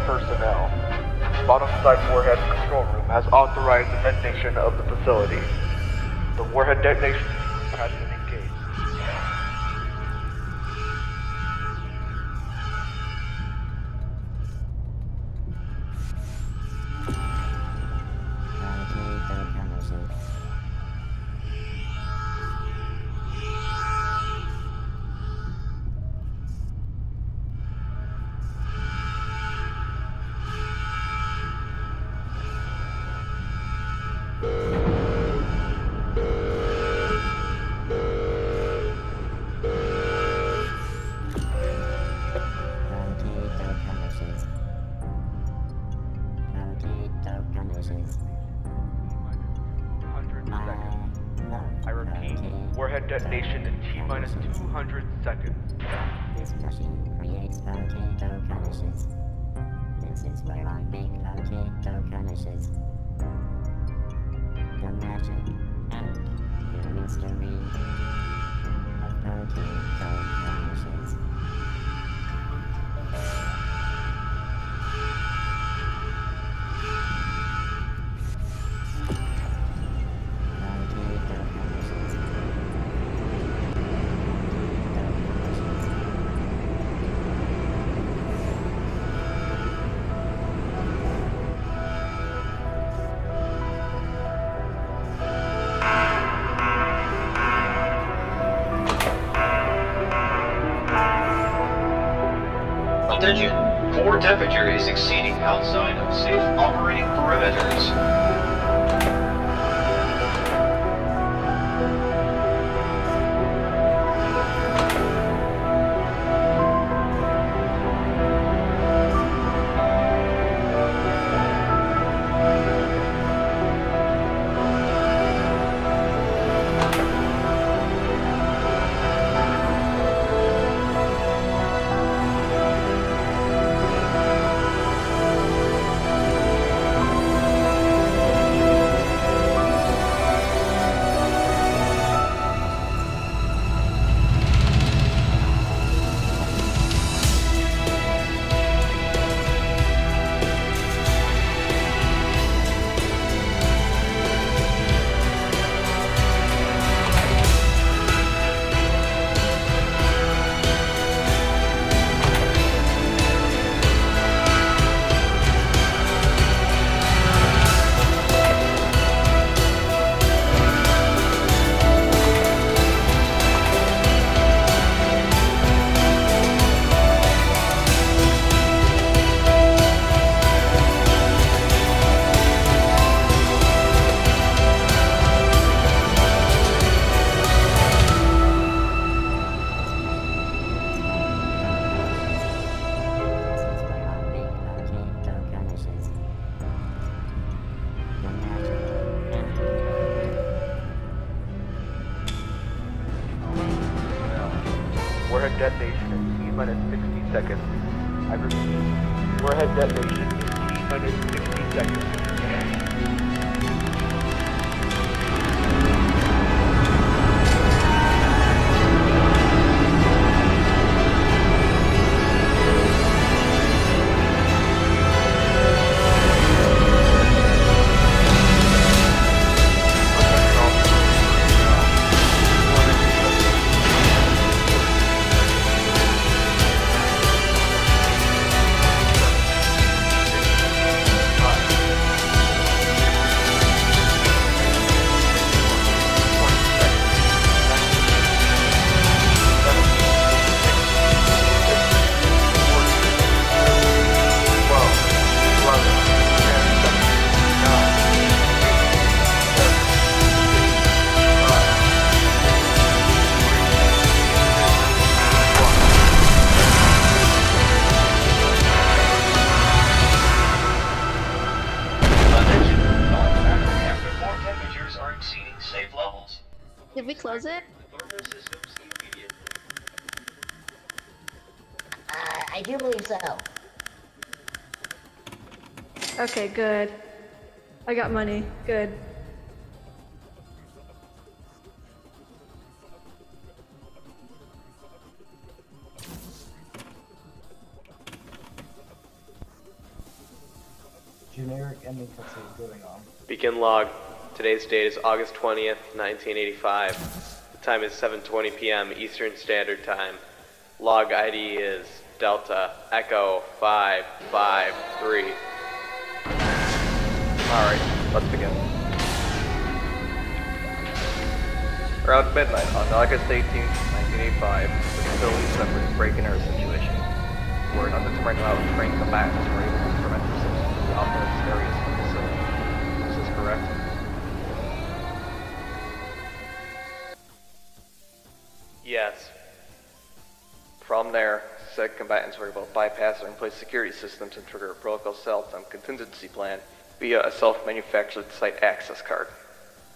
personnel. Bottom-side warhead control room has authorized the detonation of the facility. The warhead detonation has been engaged. I repeat, warhead detonation in T-minus 200 seconds. This machine creates potato conditions. This is where I make potato conditions. The magic and the mystery of potato conditions. Attention, core temperature is exceeding outside of safe operating parameters. Warhead detonation in T-minus 60 seconds. I repeat, warhead detonation in T-minus 60 seconds. Did we close it? I do believe so. Okay, good. I got money. Good. ending cutscene going on. Begin log. Today's date is August 20th, 1985. The time is 7:20 p.m. Eastern Standard Time. Log ID is Delta Echo 553. Alright, let's begin. Around midnight on August 18th, 1985, the facility suffered a break-in-error situation, where an undetermined amount of trained combatants were able to prevent themselves from the off-limits areas of the facility. Is this correct? Yes. From there, said combatants were able to bypass or in-place security systems and trigger a protocol self-time contingency plan via a self-manufactured site access card.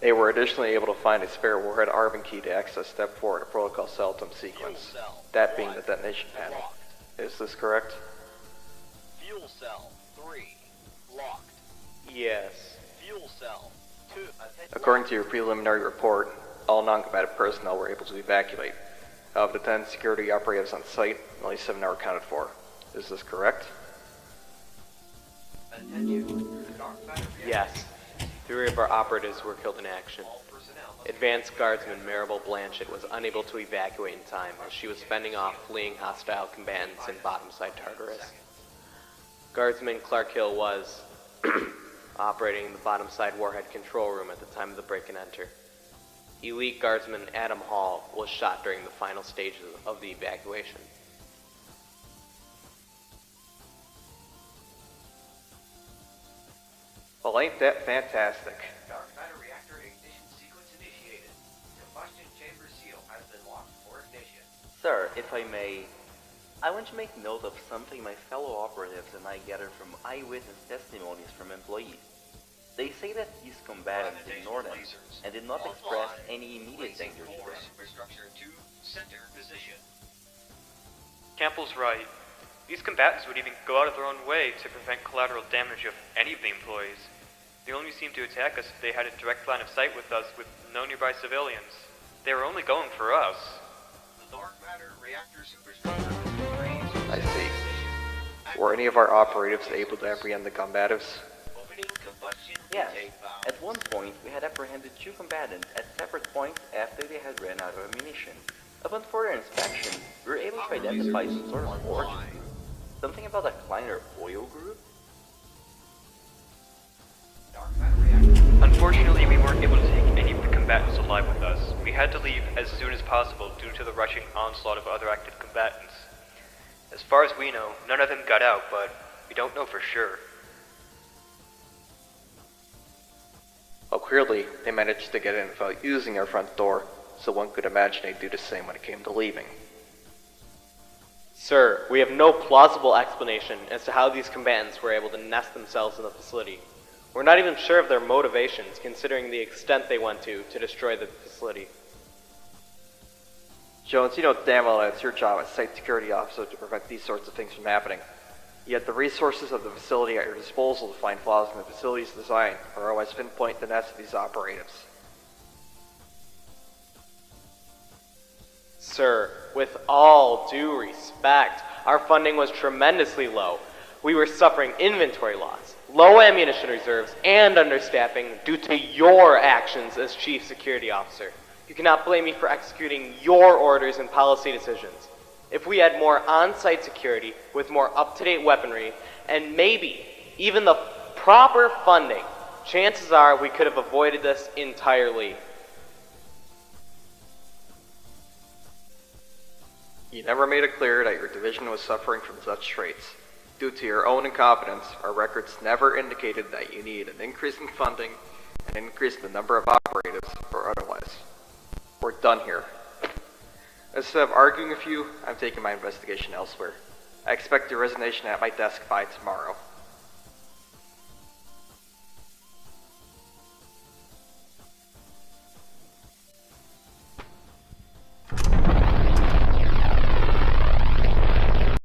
They were additionally able to find a spare warhead Arvin key to access step 4 of the protocol self-time sequence, that being the detonation panel. Is this correct? Fuel cell 3 locked. Yes. Fuel cell 2. According to your preliminary report, all non-combatant personnel were able to evacuate. Of the 10 security operatives on site, only 7 are accounted for. Is this correct? Yes. 3 of our operatives were killed in action. Advanced Guardsman Maribel Blanchett was unable to evacuate in time as she was fending off fleeing hostile combatants in bottom-side Tartarus. Guardsman Clark Hill was operating the bottom-side warhead control room at the time of the break and enter. Elite Guardsman Adam Hall was shot during the final stages of the evacuation. Well, ain't that fantastic? Dark matter reactor ignition sequence initiated. Combustion chamber seal has been locked for ignition. Sir, if I may, I want to make note of something my fellow operatives and I gathered from eyewitness testimonies from employees. They say that these combatants ignored them and did not express any immediate danger to them. Superstructure to center position. Campbell's right. These combatants would even go out of their own way to prevent collateral damage of any of the employees. They only seemed to attack us if they had a direct line of sight with us with no nearby civilians. They were only going for us. The dark matter reactor superstructure is I see. Were any of our operatives able to apprehend the combatives? opening combustion Yes, intake valve. at one point we had apprehended 2 combatants at separate points after they had ran out of ammunition. Upon further inspection, we were able to identify some sort of origin. Something about a Kleiner oil group? Dark matter reactor. Unfortunately, we weren't able to take any of the combatants alive with us. We had to leave as soon as possible due to the rushing onslaught of other active combatants. As far as we know, none of them got out, but we don't know for sure. Well, clearly, they managed to get in without using our front door, so one could imagine they'd do the same when it came to leaving. Sir, we have no plausible explanation as to how these combatants were able to nest themselves in the facility. We're not even sure of their motivations, considering the extent they went to destroy the facility. Jones, you know damn well that it's your job as site security officer to prevent these sorts of things from happening. Yet the resources of the facility at your disposal to find flaws in the facility's design are always pinpoint the nest of these operatives. Sir, with all due respect, our funding was tremendously low. We were suffering inventory loss, low ammunition reserves, and understaffing due to your actions as Chief Security Officer. You cannot blame me for executing your orders and policy decisions. If we had more on-site security with more up-to-date weaponry, and maybe even the proper funding, chances are we could have avoided this entirely. You never made it clear that your division was suffering from such traits. Due to your own incompetence, our records never indicated that you need an increase in funding, an increase in the number of operatives, or otherwise. We're done here. Instead of arguing with you, I'm taking my investigation elsewhere. I expect your resignation at my desk by tomorrow.